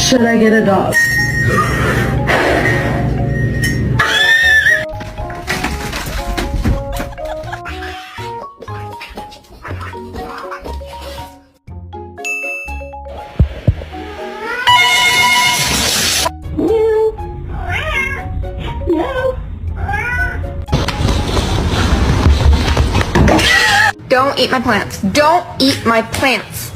Should I get a dog? Don't eat my plants. Don't eat my plants.